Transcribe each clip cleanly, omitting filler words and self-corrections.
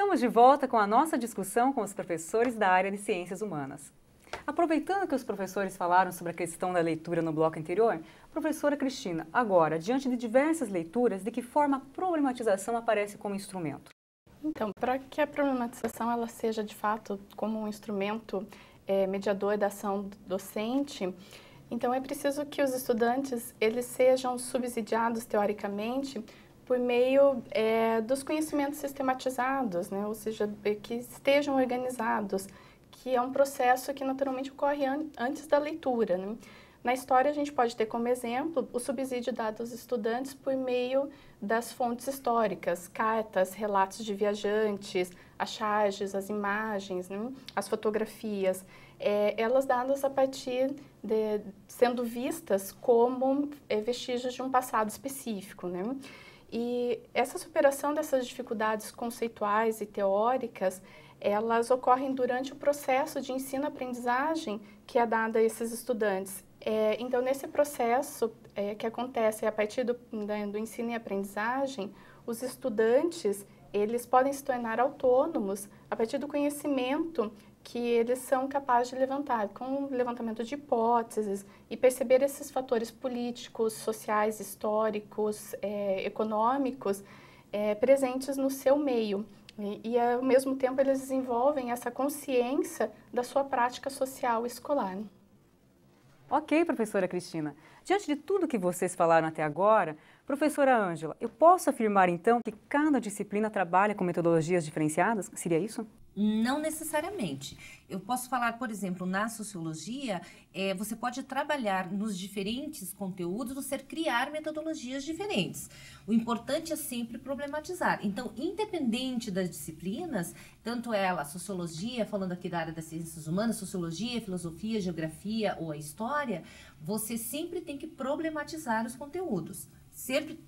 Estamos de volta com a nossa discussão com os professores da área de Ciências Humanas. Aproveitando que os professores falaram sobre a questão da leitura no bloco anterior, professora Cristina, agora, diante de diversas leituras, de que forma a problematização aparece como instrumento? Então, para que a problematização ela seja de fato como um instrumento mediador da ação docente, então é preciso que os estudantes eles sejam subsidiados teoricamente por meio dos conhecimentos sistematizados, né? Ou seja, que estejam organizados, que é um processo que naturalmente ocorre antes da leitura, né? Na história, a gente pode ter como exemplo o subsídio dado aos estudantes por meio das fontes históricas, cartas, relatos de viajantes, as charges, as imagens, né? As fotografias, elas dadas a partir sendo vistas como vestígios de um passado específico, né? E essa superação dessas dificuldades conceituais e teóricas, elas ocorrem durante o processo de ensino-aprendizagem que é dado a esses estudantes. Então, nesse processo que acontece a partir do ensino e aprendizagem, os estudantes, eles podem se tornar autônomos a partir do conhecimento que eles são capazes de levantar, com o levantamento de hipóteses e perceber esses fatores políticos, sociais, históricos, econômicos presentes no seu meio. E, ao mesmo tempo, eles desenvolvem essa consciência da sua prática social escolar. Ok, professora Cristina. Diante de tudo que vocês falaram até agora, professora Ângela, eu posso afirmar então que cada disciplina trabalha com metodologias diferenciadas? Seria isso? Não necessariamente. Eu posso falar, por exemplo, na sociologia, você pode trabalhar nos diferentes conteúdos, você criar metodologias diferentes. O importante é sempre problematizar. Então, independente das disciplinas, tanto ela, sociologia, falando aqui da área das ciências humanas, sociologia, filosofia, geografia ou a história, você sempre tem que problematizar os conteúdos. Sempre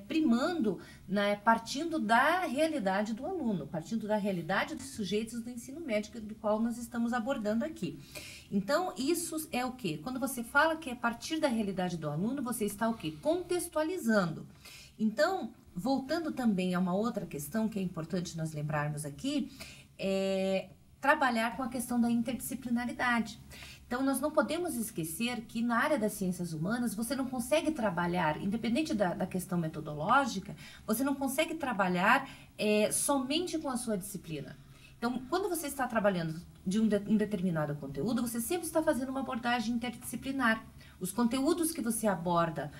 primando, né, partindo da realidade do aluno, partindo da realidade dos sujeitos do ensino médio, do qual nós estamos abordando aqui. Então, isso é o quê? Quando você fala que é partir da realidade do aluno, você está o quê? Contextualizando. Então, voltando também a uma outra questão que é importante nós lembrarmos aqui, é trabalhar com a questão da interdisciplinaridade. Então, nós não podemos esquecer que na área das ciências humanas, você não consegue trabalhar, independente da questão metodológica, você não consegue trabalhar somente com a sua disciplina. Então, quando você está trabalhando de um determinado conteúdo, você sempre está fazendo uma abordagem interdisciplinar. Os conteúdos que você aborda,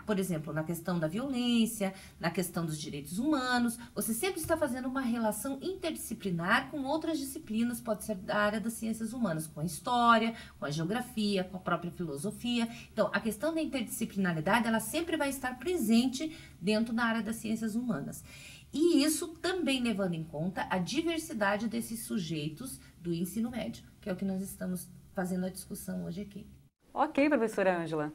por exemplo, na questão da violência, na questão dos direitos humanos, você sempre está fazendo uma relação interdisciplinar com outras disciplinas, pode ser da área das ciências humanas, com a história, com a geografia, com a própria filosofia. Então, a questão da interdisciplinaridade, ela sempre vai estar presente dentro da área das ciências humanas. E isso também levando em conta a diversidade desses sujeitos do ensino médio, que é o que nós estamos fazendo a discussão hoje aqui. Ok, professora Ângela.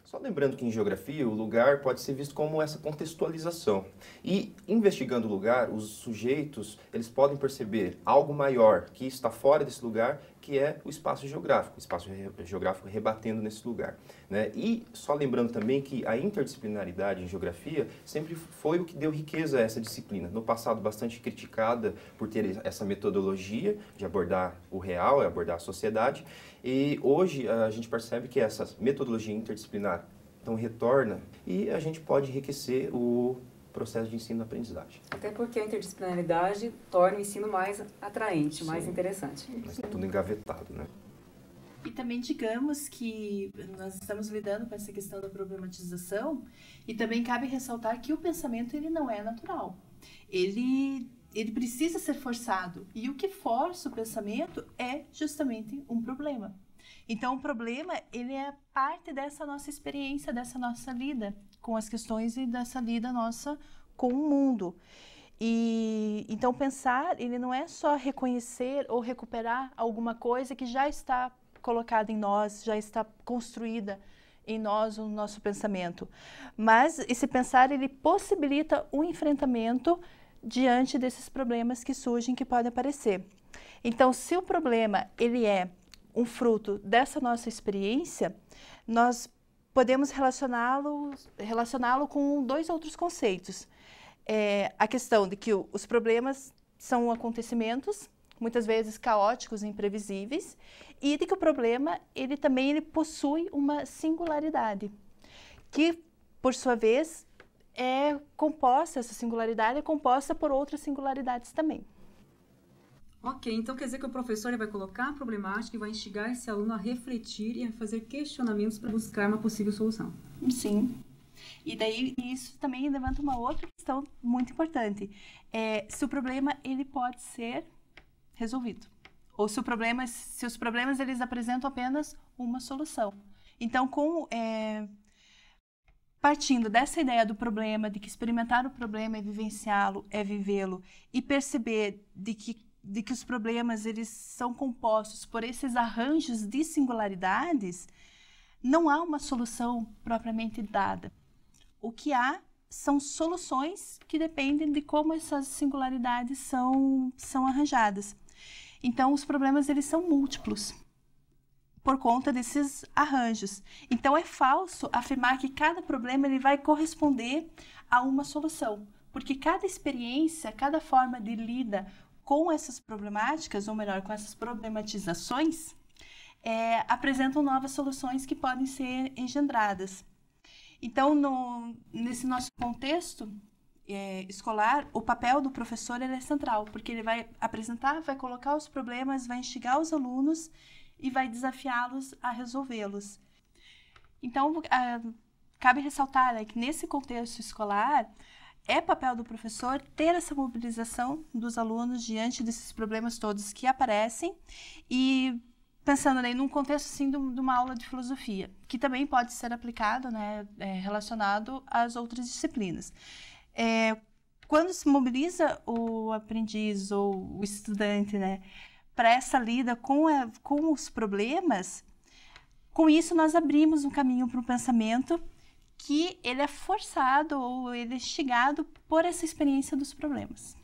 Só lembrando que em geografia o lugar pode ser visto como essa contextualização. E investigando o lugar, os sujeitos eles podem perceber algo maior que está fora desse lugar, que é o espaço geográfico rebatendo nesse lugar, né? E só lembrando também que a interdisciplinaridade em geografia sempre foi o que deu riqueza a essa disciplina. No passado bastante criticada por ter essa metodologia de abordar o real, abordar a sociedade, e hoje a gente percebe que essa metodologia interdisciplinar então retorna e a gente pode enriquecer o processo de ensino-aprendizagem. Até porque a interdisciplinaridade torna o ensino mais atraente, sim, mais interessante. Mas é tudo engavetado, né? E também digamos que nós estamos lidando com essa questão da problematização e também cabe ressaltar que o pensamento ele não é natural. Ele precisa ser forçado e o que força o pensamento é justamente um problema. Então, o problema, ele é parte dessa nossa experiência, dessa nossa lida com as questões e dessa lida nossa com o mundo. E, então, pensar, ele não é só reconhecer ou recuperar alguma coisa que já está colocada em nós, já está construída em nós, o nosso pensamento. Mas esse pensar, ele possibilita um enfrentamento diante desses problemas que surgem, que podem aparecer. Então, se o problema, ele é um fruto dessa nossa experiência, nós podemos relacioná-lo com dois outros conceitos. a questão de que os problemas são acontecimentos, muitas vezes caóticos e imprevisíveis, e de que o problema ele possui uma singularidade, que, por sua vez, essa singularidade é composta por outras singularidades também. Ok, então quer dizer que o professor vai colocar a problemática e vai instigar esse aluno a refletir e a fazer questionamentos para buscar uma possível solução. Sim. E daí isso também levanta uma outra questão muito importante. Se o problema ele pode ser resolvido. Ou se os problemas eles apresentam apenas uma solução. Então, partindo dessa ideia do problema, de que experimentar o problema é vivenciá-lo, é vivê-lo, e perceber de que os problemas eles são compostos por esses arranjos de singularidades, não há uma solução propriamente dada. O que há são soluções que dependem de como essas singularidades são arranjadas. Então, os problemas eles são múltiplos por conta desses arranjos. Então, é falso afirmar que cada problema ele vai corresponder a uma solução, porque cada experiência, cada forma de lida com essas problemáticas, ou melhor, com essas problematizações, apresentam novas soluções que podem ser engendradas. Então, nesse nosso contexto escolar, o papel do professor ele é central, porque ele vai apresentar, vai colocar os problemas, vai instigar os alunos e vai desafiá-los a resolvê-los. Então, cabe ressaltar que nesse contexto escolar, é papel do professor ter essa mobilização dos alunos diante desses problemas todos que aparecem e pensando num contexto assim, de uma aula de filosofia, que também pode ser aplicado, relacionado às outras disciplinas. Quando se mobiliza o aprendiz ou o estudante para essa lida com os problemas, com isso nós abrimos um caminho para o pensamento que ele é forçado ou ele é instigado por essa experiência dos problemas.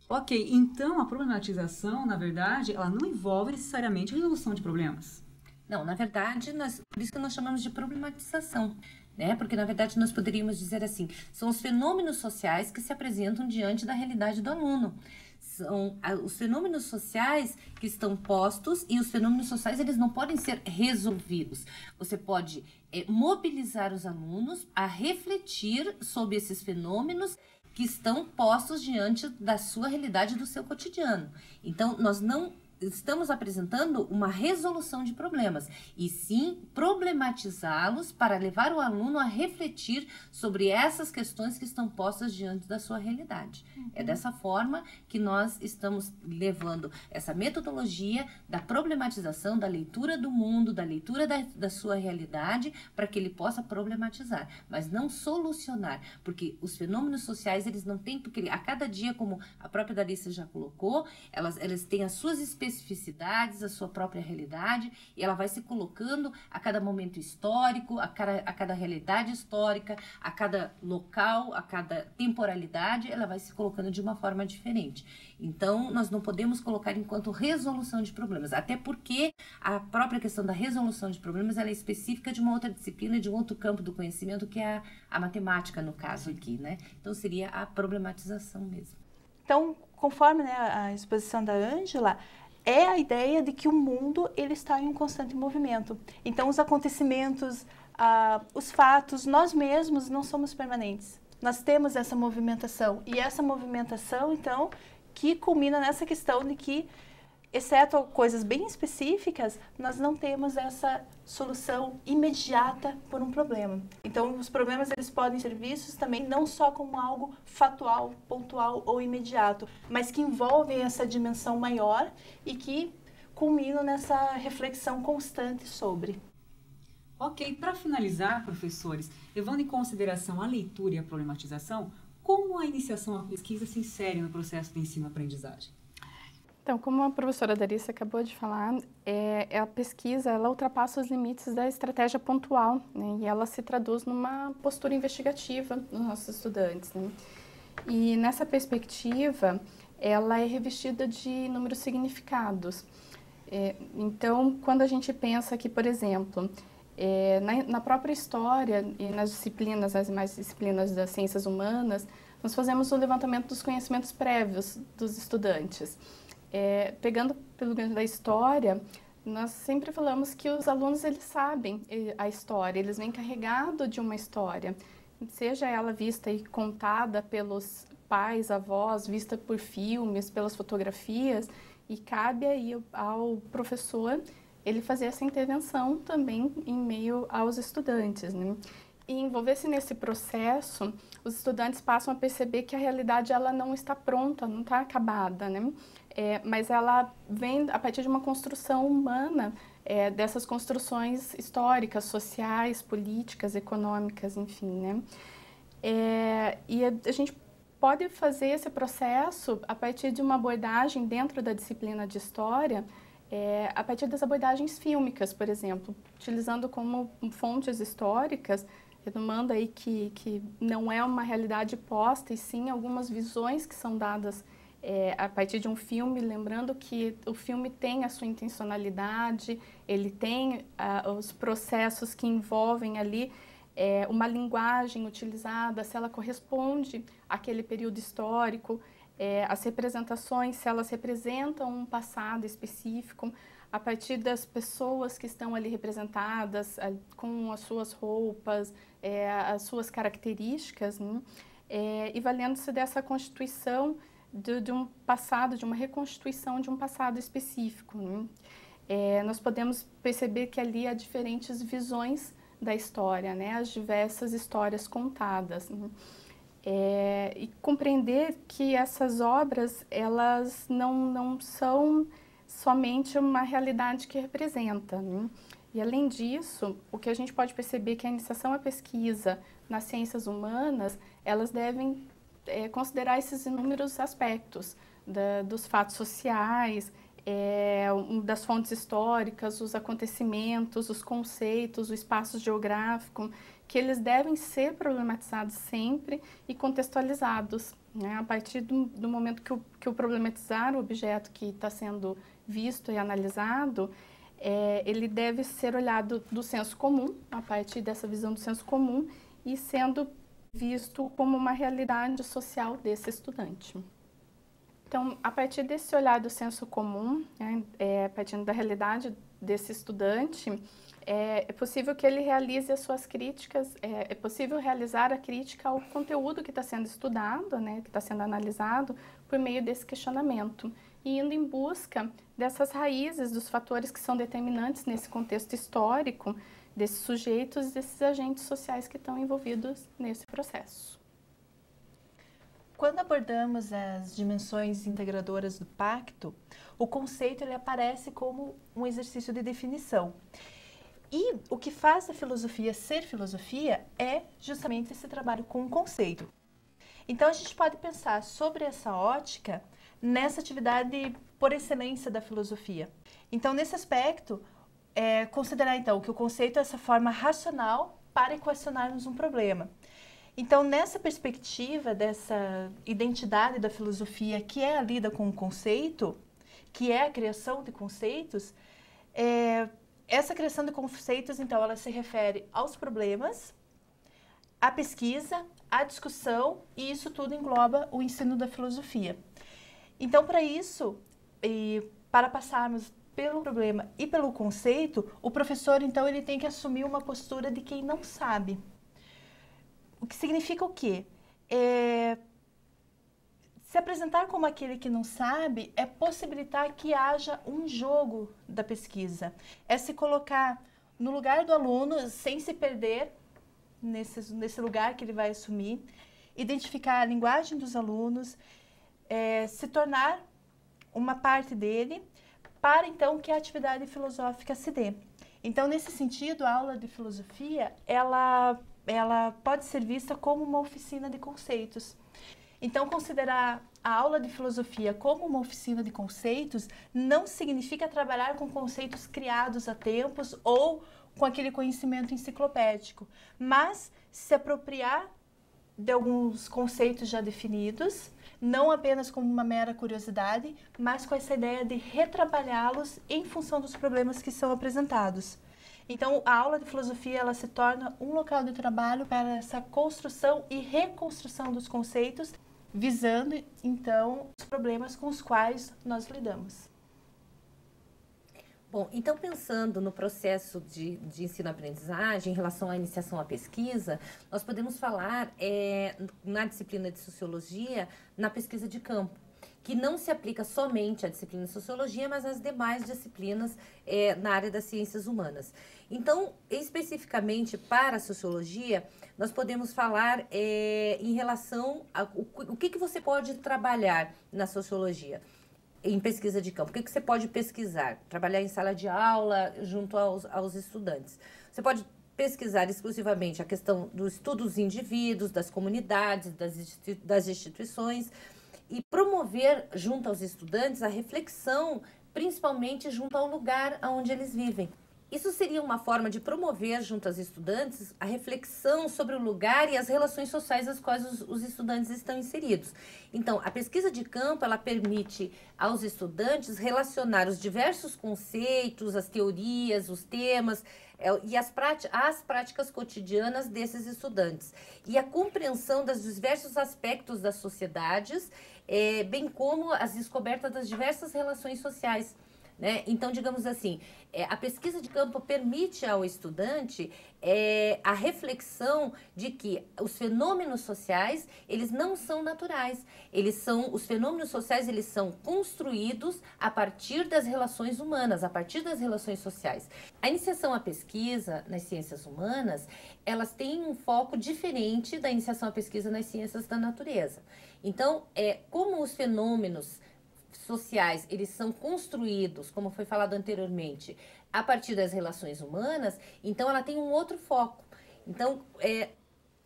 Ok, então a problematização, na verdade, ela não envolve necessariamente a resolução de problemas. Não, na verdade, por isso que nós chamamos de problematização, né? Porque, na verdade, nós poderíamos dizer assim, são os fenômenos sociais que se apresentam diante da realidade do aluno. São os fenômenos sociais que estão postos e os fenômenos sociais, eles não podem ser resolvidos. Você pode mobilizar os alunos a refletir sobre esses fenômenos que estão postos diante da sua realidade, do seu cotidiano. Então, nós não estamos apresentando uma resolução de problemas, e sim problematizá-los para levar o aluno a refletir sobre essas questões que estão postas diante da sua realidade. É dessa forma que nós estamos levando essa metodologia da problematização, da leitura do mundo, da leitura da sua realidade, para que ele possa problematizar, mas não solucionar, porque os fenômenos sociais, eles não têm, porque a cada dia, como a própria Darissa já colocou, elas têm as suas especificidades, a sua própria realidade, e ela vai se colocando a cada momento histórico, a cada realidade histórica, a cada local, a cada temporalidade, ela vai se colocando de uma forma diferente. Então, nós não podemos colocar enquanto resolução de problemas, até porque a própria questão da resolução de problemas, ela é específica de uma outra disciplina, de um outro campo do conhecimento, que é a matemática, no caso aqui, né? Então, seria a problematização mesmo. Então, conforme a exposição da Ângela, é a ideia de que o mundo ele está em um constante movimento. Então, os acontecimentos, os fatos, nós mesmos não somos permanentes. Nós temos essa movimentação. E essa movimentação, então, que culmina nessa questão de que, exceto coisas bem específicas, nós não temos essa solução imediata por um problema. Então, os problemas eles podem ser vistos também não só como algo fatual, pontual ou imediato, mas que envolvem essa dimensão maior e que culminam nessa reflexão constante sobre. Ok, para finalizar, professores, levando em consideração a leitura e a problematização, como a iniciação à pesquisa se insere no processo de ensino-aprendizagem? Então, como a professora Darissa acabou de falar, a pesquisa ela ultrapassa os limites da estratégia pontual, né? E ela se traduz numa postura investigativa dos nossos estudantes, né? E nessa perspectiva, ela é revestida de inúmeros significados. Então, quando a gente pensa que, por exemplo, na própria história e nas mais disciplinas das ciências humanas, nós fazemos o levantamento dos conhecimentos prévios dos estudantes. Pegando pelo gancho da história, nós sempre falamos que os alunos eles sabem a história, eles vêm carregados de uma história, seja ela vista e contada pelos pais, avós, vista por filmes, pelas fotografias, e cabe aí ao professor ele fazer essa intervenção também em meio aos estudantes, né? E envolver-se nesse processo, os estudantes passam a perceber que a realidade ela não está pronta, não está acabada, né? Mas ela vem a partir de uma construção humana, dessas construções históricas, sociais, políticas, econômicas, enfim, né? E a gente pode fazer esse processo a partir de uma abordagem dentro da disciplina de História, a partir das abordagens fílmicas, por exemplo, utilizando como fontes históricas, retomando aí que não é uma realidade posta, e sim algumas visões que são dadas a partir de um filme, lembrando que o filme tem a sua intencionalidade, ele tem os processos que envolvem ali uma linguagem utilizada, se ela corresponde àquele período histórico, as representações, se elas representam um passado específico, a partir das pessoas que estão ali representadas, com as suas roupas, as suas características, né? E valendo-se dessa constituição de um passado, de uma reconstituição de um passado específico, né? Nós podemos perceber que ali há diferentes visões da história, né? As diversas histórias contadas, né? E compreender que essas obras, elas não são somente uma realidade que representa, né? E além disso, o que a gente pode perceber é que a iniciação à pesquisa nas ciências humanas, elas devem considerar esses inúmeros aspectos dos fatos sociais, das fontes históricas, os acontecimentos, os conceitos, o espaço geográfico, que eles devem ser problematizados sempre e contextualizados, né? A partir do momento que o problematizar o objeto que está sendo visto e analisado, ele deve ser olhado do senso comum, a partir dessa visão do senso comum, e sendo visto como uma realidade social desse estudante. Então, a partir desse olhar do senso comum, né, a partir da realidade desse estudante, é possível que ele realize as suas críticas, é possível realizar a crítica ao conteúdo que está sendo estudado, né, que está sendo analisado, por meio desse questionamento, e indo em busca dessas raízes, dos fatores que são determinantes nesse contexto histórico, desses sujeitos, desses agentes sociais que estão envolvidos nesse processo. Quando abordamos as dimensões integradoras do pacto, o conceito ele aparece como um exercício de definição. E o que faz a filosofia ser filosofia é justamente esse trabalho com o conceito. Então, a gente pode pensar sobre essa ótica nessa atividade por excelência da filosofia. Então, nesse aspecto, considerar então que o conceito é essa forma racional para equacionarmos um problema. Então, nessa perspectiva dessa identidade da filosofia, que é a lida com o conceito, que é a criação de conceitos, essa criação de conceitos, então, ela se refere aos problemas, à pesquisa, à discussão, e isso tudo engloba o ensino da filosofia. Então, para isso, para passarmos pelo problema e pelo conceito, o professor, então, ele tem que assumir uma postura de quem não sabe. O que significa o quê? Se apresentar como aquele que não sabe é possibilitar que haja um jogo da pesquisa. É se colocar no lugar do aluno sem se perder nesse lugar que ele vai assumir, identificar a linguagem dos alunos, se tornar uma parte dele para, então, que a atividade filosófica se dê. Então, nesse sentido, a aula de filosofia, ela pode ser vista como uma oficina de conceitos. Então, considerar a aula de filosofia como uma oficina de conceitos não significa trabalhar com conceitos criados há tempos ou com aquele conhecimento enciclopédico, mas se apropriar de alguns conceitos já definidos, não apenas como uma mera curiosidade, mas com essa ideia de retrabalhá-los em função dos problemas que são apresentados. Então, a aula de filosofia, ela se torna um local de trabalho para essa construção e reconstrução dos conceitos, visando, então, os problemas com os quais nós lidamos. Bom, então pensando no processo de ensino-aprendizagem em relação à iniciação à pesquisa, nós podemos falar na disciplina de Sociologia, na pesquisa de campo, que não se aplica somente à disciplina de Sociologia, mas às demais disciplinas na área das ciências humanas. Então, especificamente para a Sociologia, nós podemos falar em relação a o que você pode trabalhar na Sociologia. Em pesquisa de campo, o que você pode pesquisar? Trabalhar em sala de aula junto aos estudantes. Você pode pesquisar exclusivamente a questão do estudo dos indivíduos, das comunidades, das instituições e promover junto aos estudantes a reflexão, principalmente junto ao lugar onde eles vivem. Isso seria uma forma de promover junto aos estudantes a reflexão sobre o lugar e as relações sociais às quais os estudantes estão inseridos. Então, a pesquisa de campo, ela permite aos estudantes relacionar os diversos conceitos, as teorias, os temas e as práticas cotidianas desses estudantes. E a compreensão dos diversos aspectos das sociedades, bem como as descobertas das diversas relações sociais. Né? Então, digamos assim, a pesquisa de campo permite ao estudante a reflexão de que os fenômenos sociais, eles não são naturais. Os fenômenos sociais, eles são construídos a partir das relações humanas, a partir das relações sociais. A iniciação à pesquisa nas ciências humanas, elas têm um foco diferente da iniciação à pesquisa nas ciências da natureza. Então, como os fenômenos sociais, eles são construídos, como foi falado anteriormente, a partir das relações humanas, então ela tem um outro foco. Então,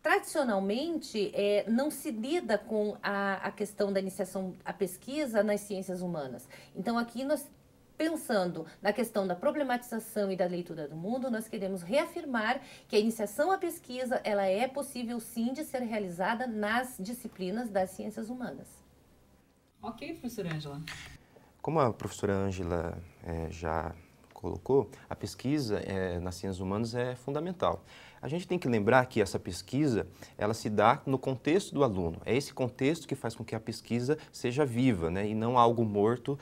tradicionalmente, não se lida com a questão da iniciação à pesquisa nas ciências humanas. Então, aqui nós, pensando na questão da problematização e da leitura do mundo, nós queremos reafirmar que a iniciação à pesquisa, ela é possível sim de ser realizada nas disciplinas das ciências humanas. Ok, professora Ângela. Como a professora Ângela já colocou, a pesquisa nas ciências humanas é fundamental. A gente tem que lembrar que essa pesquisa, ela se dá no contexto do aluno. É esse contexto que faz com que a pesquisa seja viva, né? E não algo morto,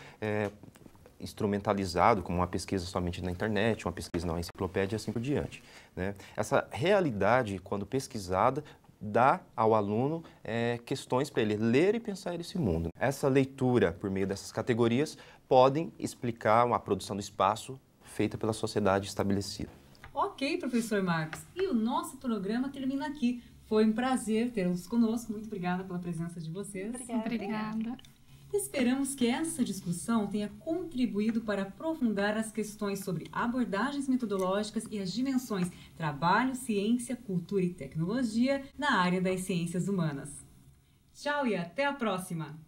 instrumentalizado, como uma pesquisa somente na internet, uma pesquisa na enciclopédia e assim por diante, né? Essa realidade, quando pesquisada, dá ao aluno questões para ele ler e pensar esse mundo. Essa leitura, por meio dessas categorias, podem explicar uma produção do espaço feita pela sociedade estabelecida. Ok, professor Marcos. E o nosso programa termina aqui. Foi um prazer tê-los conosco. Muito obrigada pela presença de vocês. Obrigada. Esperamos que essa discussão tenha contribuído para aprofundar as questões sobre abordagens metodológicas e as dimensões trabalho, ciência, cultura e tecnologia na área das ciências humanas. Tchau e até a próxima!